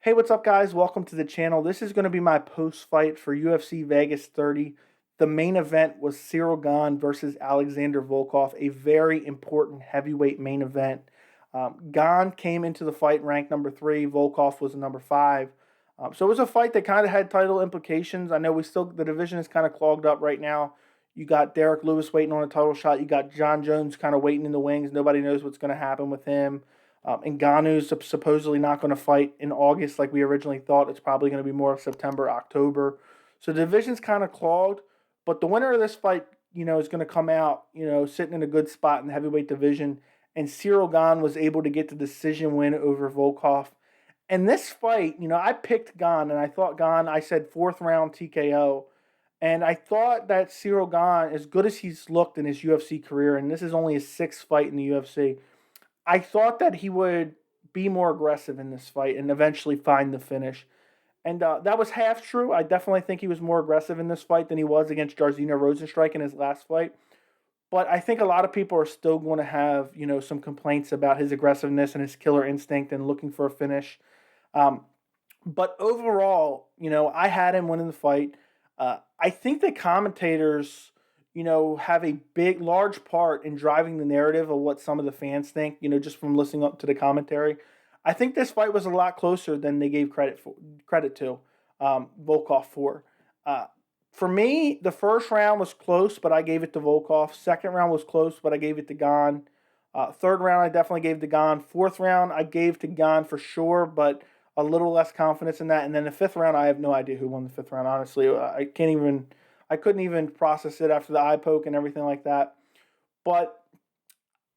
Hey, what's up, guys? Welcome to the channel. This is going to be my post-fight for UFC Vegas 30. The main event was Ciryl Gane versus Alexander Volkov, a very important heavyweight main event. Gane came into the fight ranked number 3. Volkov was number 5. So it was a fight that kind of had title implications. I know the division is kind of clogged up right now. You got Derek Lewis waiting on a title shot. You got John Jones kind of waiting in the wings. Nobody knows what's going to happen with him. Ngannou's supposedly not going to fight in August like we originally thought. It's probably going to be more of September, October. So the division's kind of clogged. But the winner of this fight, is going to come out, sitting in a good spot in the heavyweight division. And Ciryl Gane was able to get the decision win over Volkov. And this fight, I picked Gane, and I thought Gane, I said fourth round TKO. And I thought that Ciryl Gane, as good as he's looked in his UFC career, and this is only his sixth fight in the UFC, I thought that he would be more aggressive in this fight and eventually find the finish. And that was half true. I definitely think he was more aggressive in this fight than he was against Jairzinho Rozenstruik in his last fight. But I think a lot of people are still going to have, some complaints about his aggressiveness and his killer instinct and looking for a finish. Um, but overall, I had him winning the fight. I think the commentators, have a large part in driving the narrative of what some of the fans think, just from listening up to the commentary. I think this fight was a lot closer than they gave credit to Volkov for. Uh, for me, the first round was close, but I gave it to Volkov. Second round was close, but I gave it to Gane. Third round, I definitely gave to Gane. Fourth round, I gave to Gane for sure, but a little less confidence in that. And then the fifth round, I have no idea who won the fifth round. Honestly, I couldn't even process it after the eye poke and everything like that. But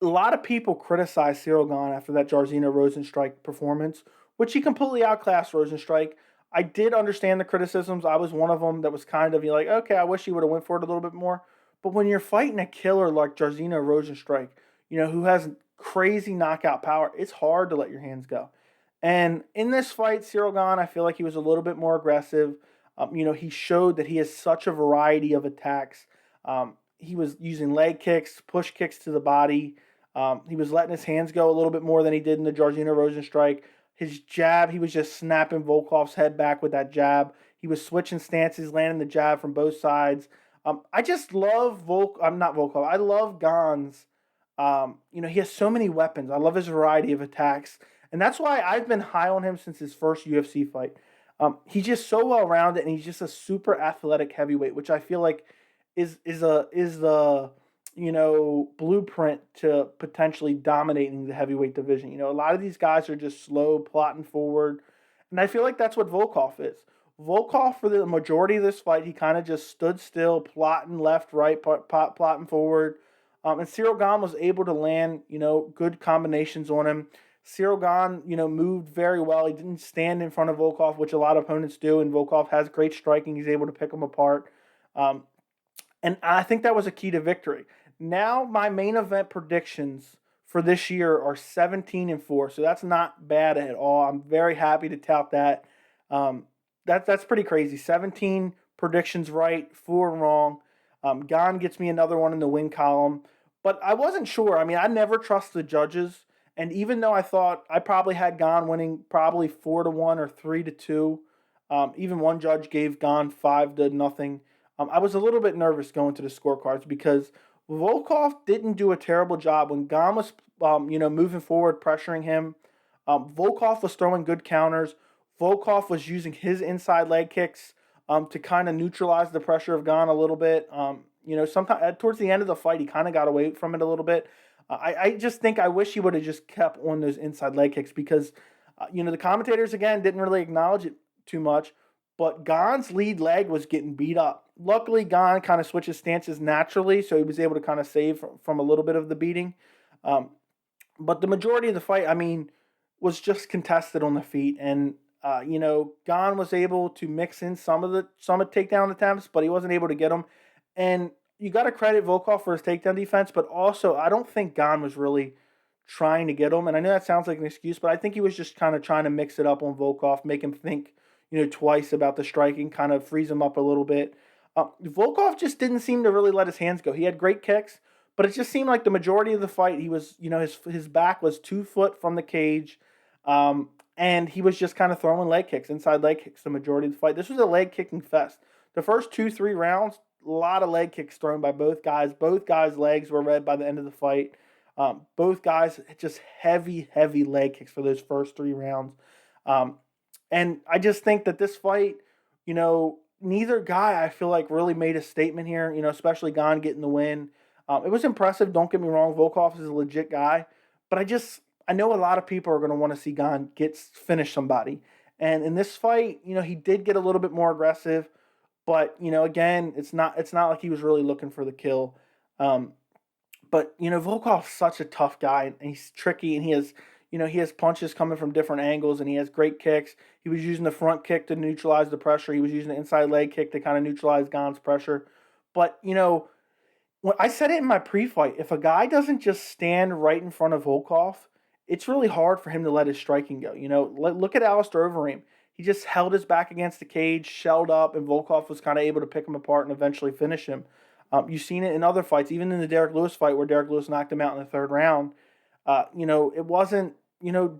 a lot of people criticized Ciryl Gane after that Jairzinho Rozenstruik performance, which he completely outclassed Rozenstruik. I did understand the criticisms. I was one of them that was kind of like, okay, I wish he would have went for it a little bit more. But when you're fighting a killer like Jairzinho Rozenstruik, who has crazy knockout power, it's hard to let your hands go. And in this fight, Ciryl Gane, I feel like he was a little bit more aggressive. He showed that he has such a variety of attacks. He was using leg kicks, push kicks to the body. He was letting his hands go a little bit more than he did in the Jairzinho Rozenstruik. His jab, he was just snapping Volkov's head back with that jab. He was switching stances, landing the jab from both sides. I just love I'm not Volkov. I love Gane's. He has so many weapons. I love his variety of attacks, and that's why I've been high on him since his first UFC fight. He's just so well rounded, and he's just a super athletic heavyweight, which I feel like is the blueprint to potentially dominating the heavyweight division. A lot of these guys are just slow, plotting forward, and I feel like that's what Volkov is. Volkov, for the majority of this fight, he kind of just stood still, plotting left, right, plotting forward. And Ciryl Gane was able to land, good combinations on him. Ciryl Gane, moved very well. He didn't stand in front of Volkov, which a lot of opponents do, and Volkov has great striking. He's able to pick them apart. And I think that was a key to victory. Now, my main event predictions for this year are 17-4, so that's not bad at all. I'm very happy to tout that. That's pretty crazy. 17 predictions right, 4 wrong. Gane gets me another one in the win column. But I wasn't sure. I mean, I never trust the judges. And even though I thought I probably had Gane winning probably 4-1 or 3-2, even one judge gave Gane 5-0. I was a little bit nervous going to the scorecards because Volkov didn't do a terrible job when Gane was, moving forward, pressuring him. Volkov was throwing good counters. Volkov was using his inside leg kicks to kind of neutralize the pressure of Gane a little bit. Sometimes towards the end of the fight, he kind of got away from it a little bit. I just think I wish he would have just kept on those inside leg kicks because, the commentators, again, didn't really acknowledge it too much. But Gane's lead leg was getting beat up. Luckily, Gane kind of switches stances naturally, so he was able to kind of save from a little bit of the beating. But the majority of the fight, was just contested on the feet. And, Gane was able to mix in some of takedown attempts, but he wasn't able to get them. And you got to credit Volkov for his takedown defense, but also I don't think Gane was really trying to get him. And I know that sounds like an excuse, but I think he was just kind of trying to mix it up on Volkov, make him think, twice about the striking, kind of freeze him up a little bit. Volkov just didn't seem to really let his hands go. He had great kicks, but it just seemed like the majority of the fight, he was, his back was 2 foot from the cage. and he was just kind of throwing leg kicks, inside leg kicks, the majority of the fight. This was a leg kicking fest. The first 2-3 rounds, a lot of leg kicks thrown by both guys. Both guys' legs were red by the end of the fight. Both guys just heavy, heavy leg kicks for those first 3 rounds. And I just think that this fight, neither guy I feel like really made a statement here, especially Gane getting the win. It was impressive, don't get me wrong. Volkov is a legit guy. But I know a lot of people are going to want to see Gane finish somebody. And in this fight, he did get a little bit more aggressive. But, again, it's not like he was really looking for the kill. But Volkov's such a tough guy, and he's tricky, and he has punches coming from different angles, and he has great kicks. He was using the front kick to neutralize the pressure. He was using the inside leg kick to kind of neutralize Gane's pressure. But, when I said it in my pre-fight, if a guy doesn't just stand right in front of Volkov, it's really hard for him to let his striking go. Look at Alistair Overeem. He just held his back against the cage, shelled up, and Volkov was kind of able to pick him apart and eventually finish him. You've seen it in other fights, even in the Derek Lewis fight where Derek Lewis knocked him out in the third round. It wasn't,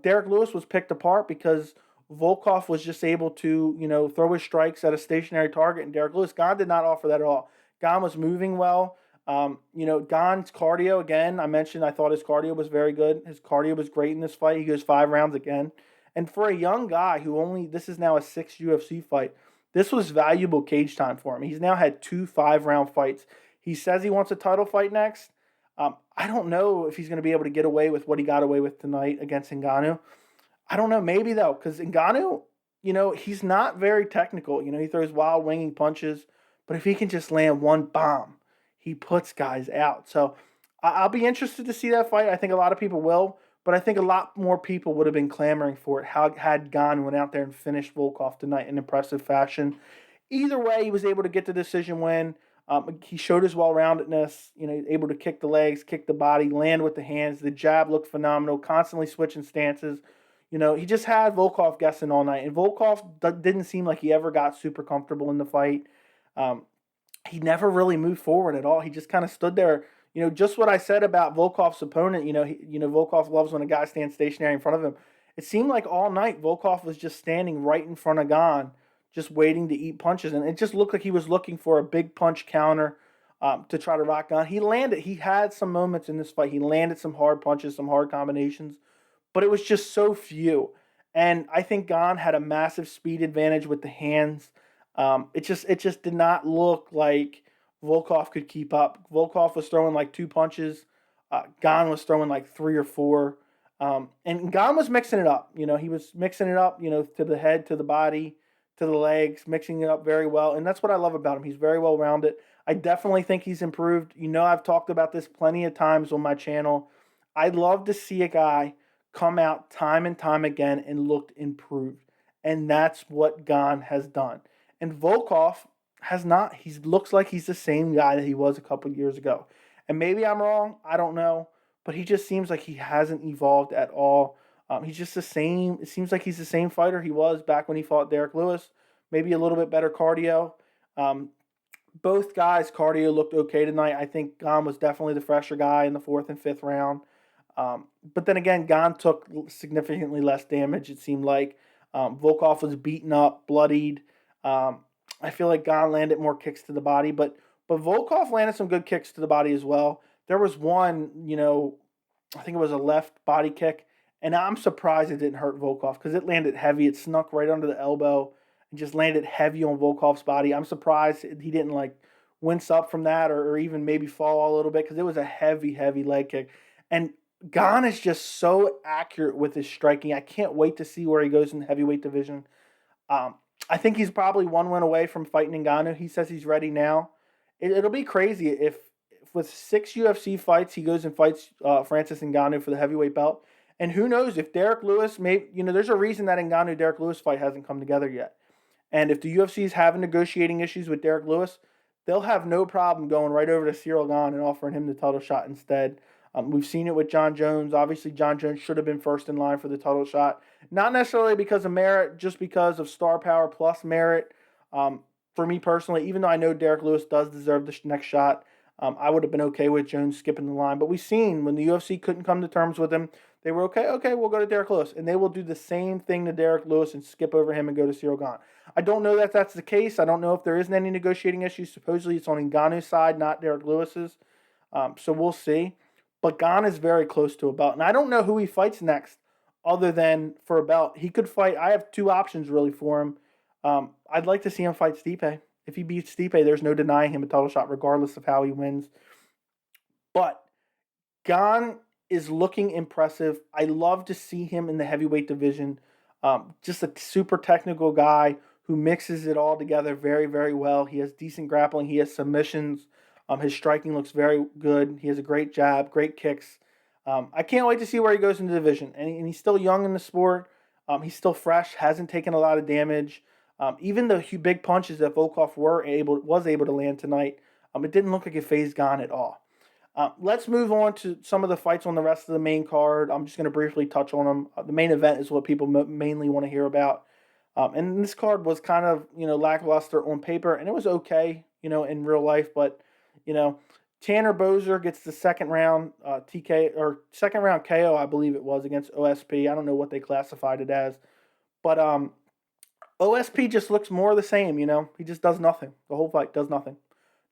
Derek Lewis was picked apart because Volkov was just able to, throw his strikes at a stationary target, and Derek Lewis, Gane did not offer that at all. Gane was moving well. Gane's cardio, again, I mentioned I thought his cardio was very good. His cardio was great in this fight. He goes 5 rounds again. And for a young guy this is now a 6th UFC fight, this was valuable cage time for him. He's now had 2 5-round fights. He says he wants a title fight next. I don't know if he's going to be able to get away with what he got away with tonight against Ngannou. I don't know, maybe though, because Ngannou, he's not very technical. He throws wild winging punches, but if he can just land one bomb, he puts guys out. So I'll be interested to see that fight. I think a lot of people will, but I think a lot more people would have been clamoring for it had Gane went out there and finished Volkov tonight in impressive fashion. Either way, he was able to get the decision win. He showed his well-roundedness, able to kick the legs, kick the body, land with the hands. The jab looked phenomenal, constantly switching stances. He just had Volkov guessing all night. And Volkov didn't seem like he ever got super comfortable in the fight. He never really moved forward at all. He just kind of stood there. Just what I said about Volkov's opponent, Volkov loves when a guy stands stationary in front of him. It seemed like all night Volkov was just standing right in front of Gane, just waiting to eat punches. And it just looked like he was looking for a big punch counter to try to rock Gane. He landed. He had some moments in this fight. He landed some hard punches, some hard combinations, but it was just so few. And I think Gane had a massive speed advantage with the hands. It just did not look like Volkov could keep up. Volkov was throwing like 2 punches. Gane was throwing like 3 or 4. And Gane was mixing it up. He was mixing it up, to the head, to the body, to the legs, mixing it up very well. And that's what I love about him. He's very well rounded. I definitely think he's improved. I've talked about this plenty of times on my channel. I'd love to see a guy come out time and time again and looked improved. And that's what Gane has done. And Volkov has not. He looks like he's the same guy that he was a couple years ago. And maybe I'm wrong. I don't know. But he just seems like he hasn't evolved at all. He's just the same. It seems like he's the same fighter he was back when he fought Derek Lewis. Maybe a little bit better cardio. Both guys' cardio looked okay tonight. I think Gane was definitely the fresher guy in the 4th and 5th round. But then again, Gane took significantly less damage, it seemed like. Volkov was beaten up, bloodied. I feel like Gane landed more kicks to the body, but Volkov landed some good kicks to the body as well. There was one, I think it was a left body kick, and I'm surprised it didn't hurt Volkov because it landed heavy. It snuck right under the elbow and just landed heavy on Volkov's body. I'm surprised he didn't wince up from that or even maybe fall a little bit because it was a heavy, heavy leg kick. And Gane is just so accurate with his striking. I can't wait to see where he goes in the heavyweight division. I think he's probably 1 win away from fighting Ngannou. He says he's ready now. It'll be crazy if with 6 UFC fights he goes and fights Francis Ngannou for the heavyweight belt. And who knows if Derek Lewis there's a reason that Ngannou-Derek Lewis fight hasn't come together yet. And if the UFC is having negotiating issues with Derek Lewis, they'll have no problem going right over to Ciryl Gane and offering him the title shot instead. We've seen it with John Jones. Obviously, John Jones should have been first in line for the title shot. Not necessarily because of merit, just because of star power plus merit. For me personally, even though I know Derek Lewis does deserve the next shot, I would have been okay with Jones skipping the line. But we've seen when the UFC couldn't come to terms with him, They were okay. Okay, we'll go to Derek Lewis, and they will do the same thing to Derek Lewis and skip over him and go to Ciryl Gane. I don't know that that's the case. I don't know if there isn't any negotiating issues. Supposedly, it's on Ngannou's side, not Derek Lewis's. So we'll see. But Gane is very close to a belt, and I don't know who he fights next, other than for a belt. He could fight. I have two options really for him. I'd like to see him fight Stipe. If he beats Stipe, there's no denying him a title shot, regardless of how he wins. But Gane is looking impressive. I love to see him in the heavyweight division. Just a super technical guy who mixes it all together very, very well. He has decent grappling. He has submissions. His striking looks very good. He has a great jab, great kicks. I can't wait to see where he goes in the division. And he's still young in the sport. He's still fresh, hasn't taken a lot of damage. Even the big punches that Volkov was able to land tonight, it didn't look like it phased Gane at all. Let's move on to some of the fights on the rest of the main card. I'm just going to briefly touch on them. The main event is what people mainly want to hear about. And this card was kind of, lackluster on paper, and it was okay, in real life. But, Tanner Boser gets the second round second round KO, I believe it was, against OSP. I don't know what they classified it as. But OSP just looks more of the same, He just does nothing. The whole fight does nothing.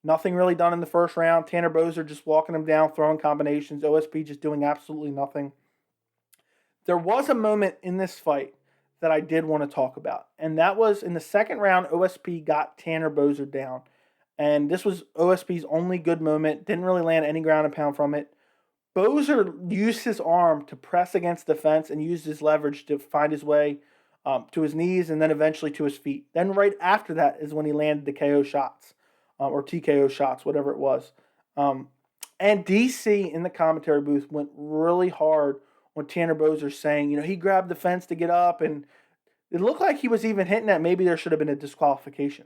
Nothing really done in the first round. Tanner Boser just walking him down, throwing combinations. OSP just doing absolutely nothing. There was a moment in this fight that I did want to talk about, and that was in the second round, OSP got Tanner Boser down. And this was OSP's only good moment. Didn't really land any ground and pound from it. Boser used his arm to press against the fence and used his leverage to find his way to his knees and then eventually to his feet. Then right after that is when he landed the KO shots. Or TKO shots, whatever it was. And DC in the commentary booth went really hard on Tanner Boser, saying, he grabbed the fence to get up, and it looked like he was even hinting at maybe there should have been a disqualification.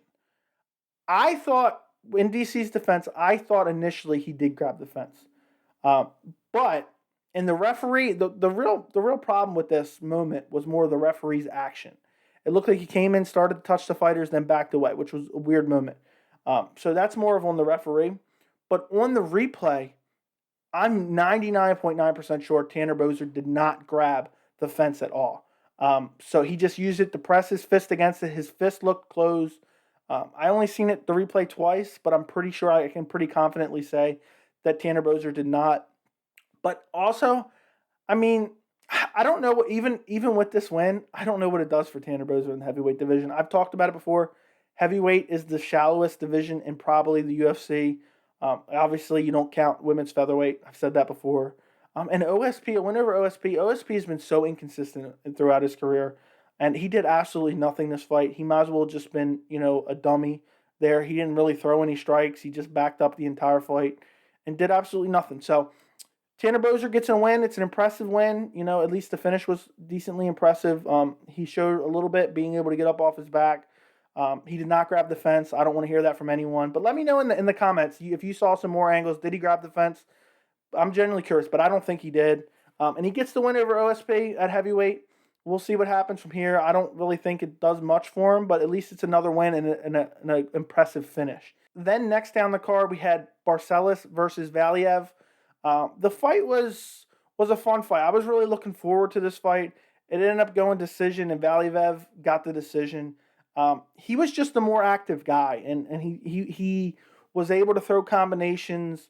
I thought, in DC's defense, initially he did grab the fence. But in the referee, the real problem with this moment was more the referee's action. It looked like he came in, started to touch the fighters, then backed away, which was a weird moment. So that's more of on the referee. But on the replay, I'm 99.9% sure Tanner Boser did not grab the fence at all. So he just used it to press his fist against it. His fist looked closed. I only seen the replay twice, but I'm pretty sure I can pretty confidently say that Tanner Boser did not. But also, I don't know what, even with this win, I don't know what it does for Tanner Boser in the heavyweight division. I've talked about it before. Heavyweight is the shallowest division in probably the UFC. Obviously, you don't count women's featherweight. I've said that before. And OSP, a win over OSP. OSP has been so inconsistent throughout his career. And he did absolutely nothing this fight. He might as well have just been, a dummy there. He didn't really throw any strikes. He just backed up the entire fight and did absolutely nothing. So Tanner Boser gets a win. It's an impressive win. At least the finish was decently impressive. He showed a little bit being able to get up off his back. He did not grab the fence. I don't want to hear that from anyone. But let me know in the comments if you saw some more angles. Did he grab the fence? I'm genuinely curious, but I don't think he did. And he gets the win over OSP at heavyweight. We'll see what happens from here. I don't really think it does much for him, but at least it's another win and an impressive finish. Then next down the card, we had Barcelos versus Valiev. The fight was a fun fight. I was really looking forward to this fight. It ended up going decision, and Valiev got the decision. He was just a more active guy, and he was able to throw combinations,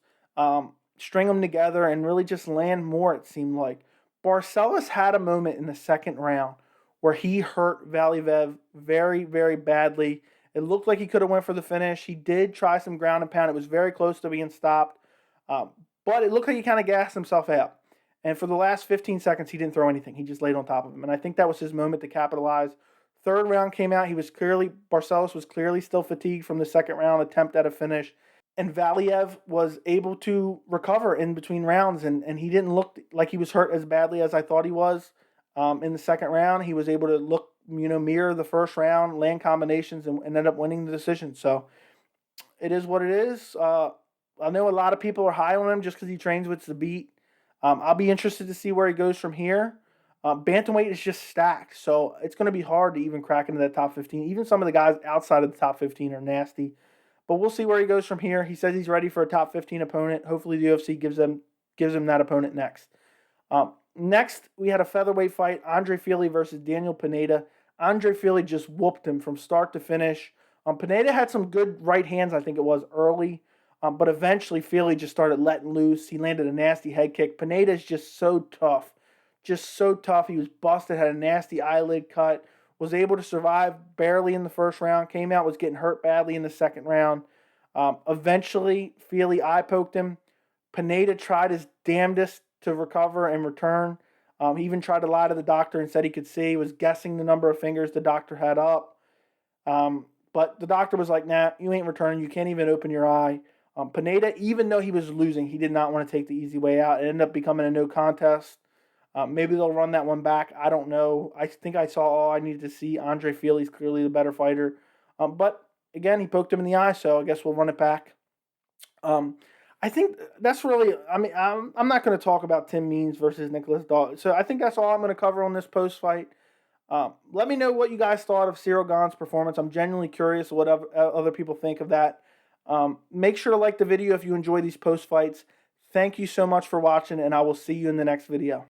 string them together, and really just land more, it seemed like. Barcelos had a moment in the second round where he hurt Valiev very, very badly. It looked like he could have went for the finish. He did try some ground and pound. It was very close to being stopped, but it looked like he kind of gassed himself out. And for the last 15 seconds, he didn't throw anything. He just laid on top of him, and I think that was his moment to capitalize. Third round came out. Barcelos was clearly still fatigued from the second round attempt at a finish. And Valiev was able to recover in between rounds, and he didn't look like he was hurt as badly as I thought he was in the second round. He was able to mirror the first round, land combinations, and ended up winning the decision. So it is what it is. I know a lot of people are high on him just because he trains with Zabit. I'll be interested to see where he goes from here. Bantamweight is just stacked, so it's going to be hard to even crack into that top 15. Even some of the guys outside of the top 15 are nasty. But we'll see where he goes from here. He says he's ready for a top 15 opponent. Hopefully the UFC gives him that opponent next. Next, we had a featherweight fight, Andre Fili versus Daniel Pineda. Andre Fili just whooped him from start to finish. Pineda had some good right hands, I think it was, early. But eventually, Fili just started letting loose. He landed a nasty head kick. Pineda is just so tough. Just so tough. He was busted, had a nasty eyelid cut, was able to survive barely in the first round, came out, was getting hurt badly in the second round. Eventually, Fili eye poked him. Pineda tried his damnedest to recover and return. He even tried to lie to the doctor and said he could see. He was guessing the number of fingers the doctor had up. But the doctor was like, nah, you ain't returning. You can't even open your eye. Pineda, even though he was losing, he did not want to take the easy way out. It ended up becoming a no contest. Maybe they'll run that one back. I don't know. I think I saw all I needed to see. Andre Fili's clearly the better fighter. But, again, he poked him in the eye, so I guess we'll run it back. I think that's really, I mean, I'm not going to talk about Tim Means versus Nicholas Dalton. So I think that's all I'm going to cover on this post-fight. Let me know what you guys thought of Ciryl Gane's performance. I'm genuinely curious what other people think of that. Make sure to like the video if you enjoy these post-fights. Thank you so much for watching, and I will see you in the next video.